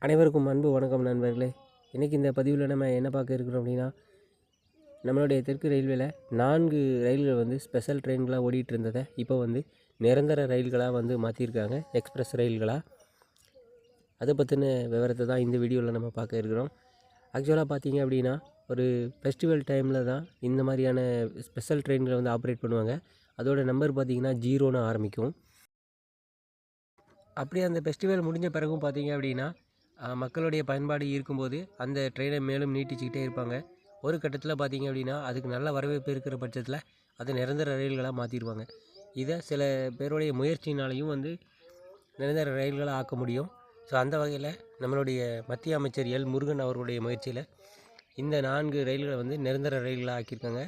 அனைவருக்கும் அன்பு வணக்கம் நண்பர்களே. இன்றைக்கி இந்த பதிவில் நம்ம என்ன பார்க்க இருக்கிறோம் அப்படின்னா, நம்மளுடைய தெற்கு ரயில்வேல 4 ரயில்கள் வந்து ஸ்பெஷல் ட்ரெயின்களாக ஓடிட்டு இருந்ததை இப்போ வந்து நிரந்தர ரயில்களாக வந்து மாற்றிருக்காங்க, எக்ஸ்பிரஸ் ரயில்களாக. அதை பற்றின விவரத்தை தான் இந்த வீடியோவில் நம்ம பார்க்க இருக்கிறோம். ஆக்சுவலாக பார்த்தீங்க அப்படின்னா, ஒரு ஃபெஸ்டிவல் டைமில் தான் இந்த மாதிரியான ஸ்பெஷல் ட்ரெயின்களை வந்து ஆப்ரேட் பண்ணுவாங்க. அதோட நம்பர் பார்த்திங்கன்னா 0ன்னு ஆரம்பிக்கும். அப்படியே அந்த ஃபெஸ்டிவல் முடிஞ்ச பிறகும் பார்த்தீங்க அப்படின்னா, மக்களுடைய பயன்பாடு இருக்கும்போது அந்த ட்ரெயினை மேலும் நீட்டிச்சிக்கிட்டே இருப்பாங்க. ஒரு கட்டத்தில் பார்த்திங்க அப்படின்னா, அதுக்கு நல்ல வரவேற்பு இருக்கிற பட்சத்தில் அது நிரந்தர ரயில்களாக மாற்றிடுவாங்க. இதை சில பேருடைய முயற்சினாலையும் வந்து நிரந்தர ரயில்களாக ஆக்க முடியும். ஸோ அந்த வகையில் நம்மளுடைய மத்திய அமைச்சர் எல் முருகன் அவர்களுடைய முயற்சியில் இந்த 4 ரயில்களை வந்து நிரந்தர ரயில்களாக ஆக்கியிருக்காங்க.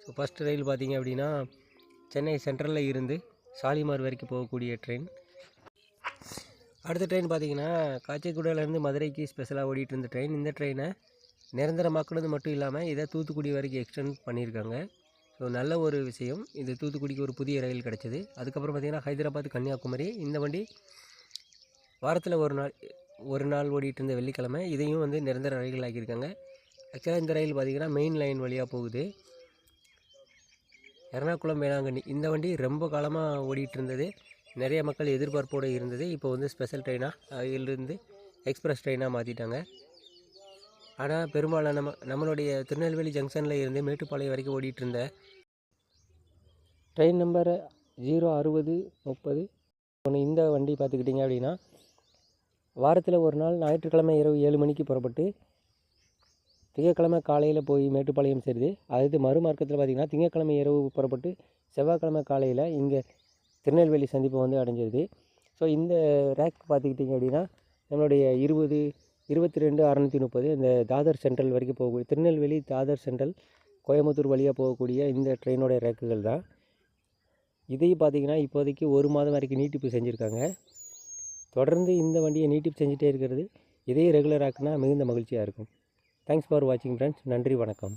ஸோ ஃபஸ்ட்டு ரயில் பார்த்திங்க அப்படின்னா, சென்னை சென்ட்ரலில் இருந்து ஷாலிமார் வரைக்கும் போகக்கூடிய ட்ரெயின். அடுத்த ட்ரெயின் பார்த்திங்கன்னா, காச்சிக்குடியிலேருந்து மதுரைக்கு ஸ்பெஷலாக ஓடிட்டு இருந்த ட்ரெயின். இந்த ட்ரெயினை நிரந்தரமாக்குனது மட்டும் இல்லாமல் இதை தூத்துக்குடி வரைக்கும் எக்ஸ்டெண்ட் பண்ணியிருக்காங்க. ஸோ நல்ல ஒரு விஷயம். இது தூத்துக்குடிக்கு ஒரு புதிய ரயில் கிடச்சிது. அதுக்கப்புறம் பார்த்திங்கன்னா, ஹைதராபாத் கன்னியாகுமரி இந்த வண்டி வாரத்தில் ஒரு நாள் ஓடிட்டு இருந்த வெள்ளிக்கிழமை இதையும் வந்து நிரந்தர ரயில்கள் ஆக்கியிருக்காங்க. ஆக்சுவலாக இந்த ரயில் பார்த்திங்கன்னா மெயின் லைன் வழியாக போகுது. எர்ணாகுளம் வேளாங்கண்ணி இந்த வண்டி ரொம்ப காலமாக ஓடிட்டு இருந்தது. நிறைய மக்கள் எதிர்பார்ப்போடு இருந்தது. இப்போ வந்து ஸ்பெஷல் ட்ரெயினாக இதிலிருந்து எக்ஸ்பிரஸ் ட்ரெயினாக மாற்றிட்டாங்க. ஆனால் பெரும்பாலான நம்மளுடைய திருநெல்வேலி ஜங்ஷனில் இருந்து மேட்டுப்பாளையம் வரைக்கும் ஓடிட்டு இருந்த ட்ரெயின் நம்பர் 06030 இந்த வண்டி பார்த்துக்கிட்டிங்க அப்படின்னா, வாரத்தில் ஒரு நாள் ஞாயிற்றுக்கிழமை இரவு 7 மணிக்கு புறப்பட்டு திங்கட்கிழமை காலையில் போய் மேட்டுப்பாளையம் சேருது. அது மறுமார்க்கத்தில் பார்த்திங்கன்னா திங்கட்கிழமை இரவு புறப்பட்டு செவ்வாய்க்கிழமை காலையில் இங்கே திருநெல்வேலி சந்திப்பை வந்து அடைஞ்சிருது. ஸோ இந்த ரேக் பார்த்துக்கிட்டிங்க அப்படின்னா, நம்மளுடைய 22 630 இந்த தாதர் சென்ட்ரல் வரைக்கும் போகக்கூடிய திருநெல்வேலி தாதர் சென்ட்ரல் கோயம்புத்தூர் வழியாக போகக்கூடிய இந்த ட்ரெயினோட ரேக்குகள் தான். இதையும் பார்த்திங்கன்னா இப்போதைக்கு 1 மாதம் வரைக்கும் நீட்டிப்பு செஞ்சுருக்காங்க. தொடர்ந்து இந்த வண்டியை நீட்டிப்பு செஞ்சுட்டே இருக்கிறது. இதையும் ரெகுலர் ஆக்குனா மிகுந்த மகிழ்ச்சியாக இருக்கும். தேங்க்ஸ் ஃபார் வாட்சிங் ஃப்ரெண்ட்ஸ். நன்றி, வணக்கம்.